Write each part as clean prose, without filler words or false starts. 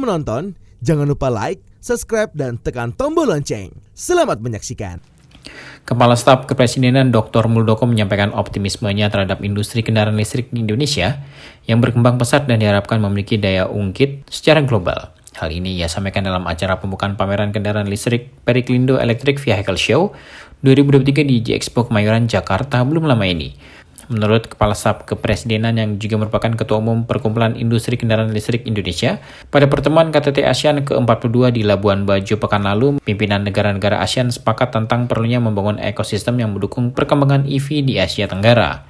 menonton, jangan lupa like, subscribe, dan tekan tombol lonceng. Selamat menyaksikan. Kepala Staf Kepresidenan Dr. Muldoko menyampaikan optimismenya terhadap industri kendaraan listrik di Indonesia yang berkembang pesat dan diharapkan memiliki daya ungkit secara global. Hal ini ia sampaikan dalam acara pembukaan pameran kendaraan listrik Periklindo Electric Vehicle Show 2023 di J-Expo Kemayoran, Jakarta belum lama ini. Menurut Kepala Staf Kepresidenan yang juga merupakan Ketua Umum Perkumpulan Industri Kendaraan Listrik Indonesia, pada pertemuan KTT ASEAN ke-42 di Labuan Bajo pekan lalu, pimpinan negara-negara ASEAN sepakat tentang perlunya membangun ekosistem yang mendukung perkembangan EV di Asia Tenggara.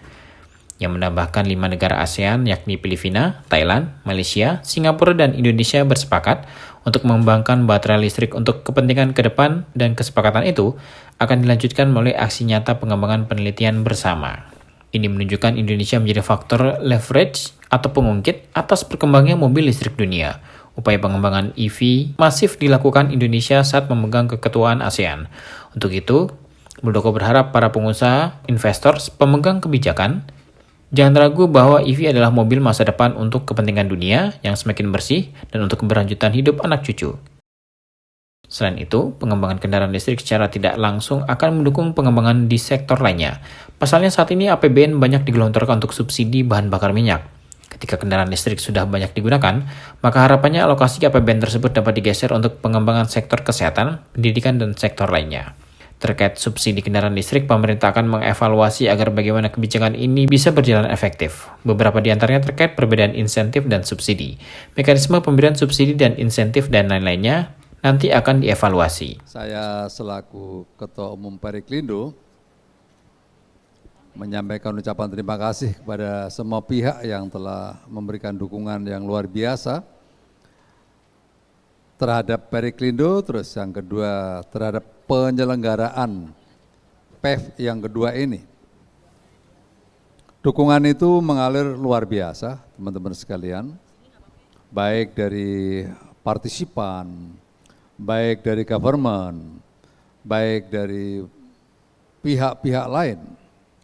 Yang menambahkan 5 negara ASEAN yakni Filipina, Thailand, Malaysia, Singapura, dan Indonesia bersepakat untuk mengembangkan baterai listrik untuk kepentingan ke depan, dan kesepakatan itu akan dilanjutkan melalui aksi nyata pengembangan penelitian bersama. Ini menunjukkan Indonesia menjadi faktor leverage atau pengungkit atas perkembangannya mobil listrik dunia. Upaya pengembangan EV masif dilakukan Indonesia saat memegang keketuaan ASEAN. Untuk itu, Muldoko berharap para pengusaha, investor, pemegang kebijakan, jangan ragu bahwa EV adalah mobil masa depan untuk kepentingan dunia yang semakin bersih dan untuk keberlanjutan hidup anak cucu. Selain itu, pengembangan kendaraan listrik secara tidak langsung akan mendukung pengembangan di sektor lainnya. Pasalnya saat ini APBN banyak digelontorkan untuk subsidi bahan bakar minyak. Ketika kendaraan listrik sudah banyak digunakan, maka harapannya alokasi APBN tersebut dapat digeser untuk pengembangan sektor kesehatan, pendidikan, dan sektor lainnya. Terkait subsidi kendaraan listrik, pemerintah akan mengevaluasi agar bagaimana kebijakan ini bisa berjalan efektif. Beberapa di antaranya terkait perbedaan insentif dan subsidi. Mekanisme pemberian subsidi dan insentif dan lain-lainnya nanti akan dievaluasi. Saya selaku Ketua Umum Periklindo menyampaikan ucapan terima kasih kepada semua pihak yang telah memberikan dukungan yang luar biasa terhadap Periklindo, terus yang kedua terhadap penyelenggaraan PEV yang kedua ini. Dukungan itu mengalir luar biasa, teman-teman sekalian, baik dari partisipan, baik dari government, baik dari pihak-pihak lain,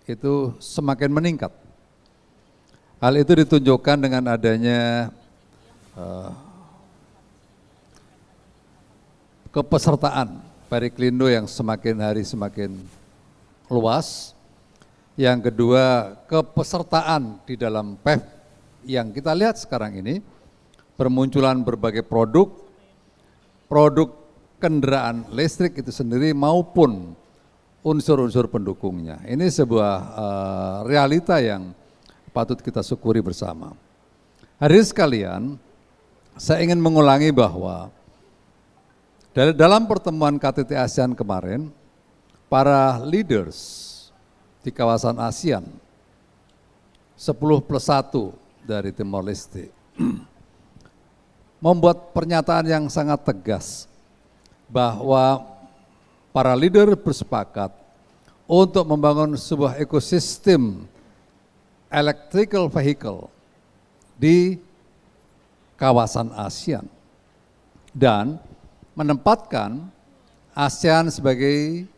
itu semakin meningkat. Hal itu ditunjukkan dengan adanya kepesertaan Periklindo yang semakin hari semakin luas. Yang kedua, kepesertaan di dalam PEV yang kita lihat sekarang ini, bermunculan berbagai produk kendaraan listrik itu sendiri maupun unsur-unsur pendukungnya. Ini sebuah realita yang patut kita syukuri bersama. Hadirin sekalian, saya ingin mengulangi bahwa dalam pertemuan KTT ASEAN kemarin, para leaders di kawasan ASEAN 10+1 dari Timor Leste membuat pernyataan yang sangat tegas bahwa para leader bersepakat untuk membangun sebuah ekosistem electrical vehicle di kawasan ASEAN dan menempatkan ASEAN sebagai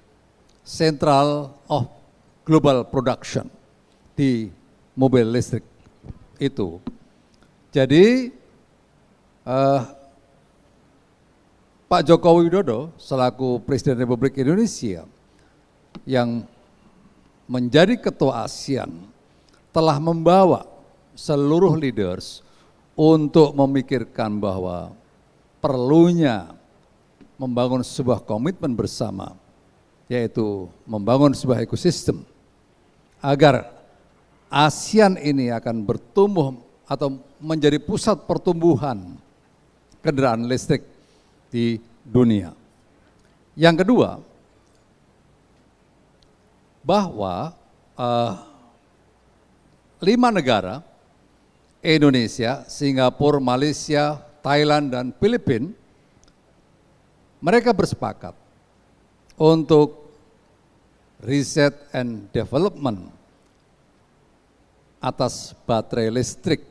central of global production di mobil listrik itu. Jadi Pak Joko Widodo selaku Presiden Republik Indonesia yang menjadi Ketua ASEAN telah membawa seluruh leaders untuk memikirkan bahwa perlunya membangun sebuah komitmen bersama, yaitu membangun sebuah ekosistem agar ASEAN ini akan bertumbuh atau menjadi pusat pertumbuhan kendaraan listrik di dunia. Yang kedua, bahwa 5 negara, Indonesia, Singapura, Malaysia, Thailand, dan Filipina, mereka bersepakat untuk riset and development atas baterai listrik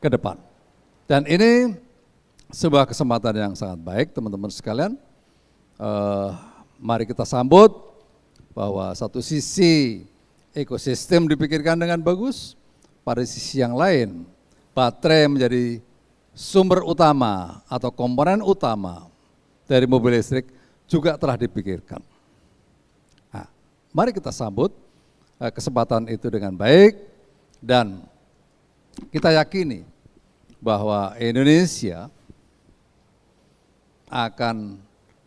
ke depan. Dan ini sebuah kesempatan yang sangat baik, teman-teman sekalian. Mari kita sambut bahwa satu sisi ekosistem dipikirkan dengan bagus, pada sisi yang lain baterai menjadi sumber utama atau komponen utama dari mobil listrik juga telah dipikirkan. Nah, mari kita sambut kesempatan itu dengan baik dan kita yakini bahwa Indonesia akan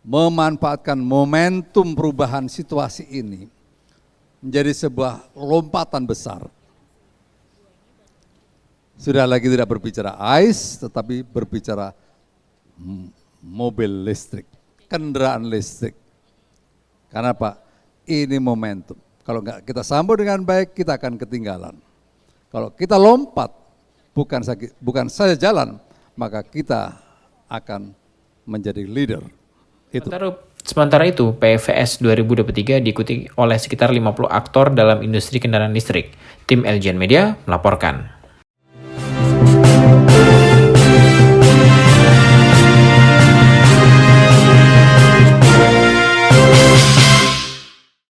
memanfaatkan momentum perubahan situasi ini menjadi sebuah lompatan besar. Sudah lagi tidak berbicara ICE, tetapi berbicara mobil listrik, kendaraan listrik. Karena apa? Ini momentum. Kalau nggak kita sambut dengan baik, kita akan ketinggalan. Kalau kita lompat, bukan saja jalan, maka kita akan menjadi leader. Itu. Sementara itu, PVS 2023 diikuti oleh sekitar 50 aktor dalam industri kendaraan listrik. Tim LGN Media melaporkan.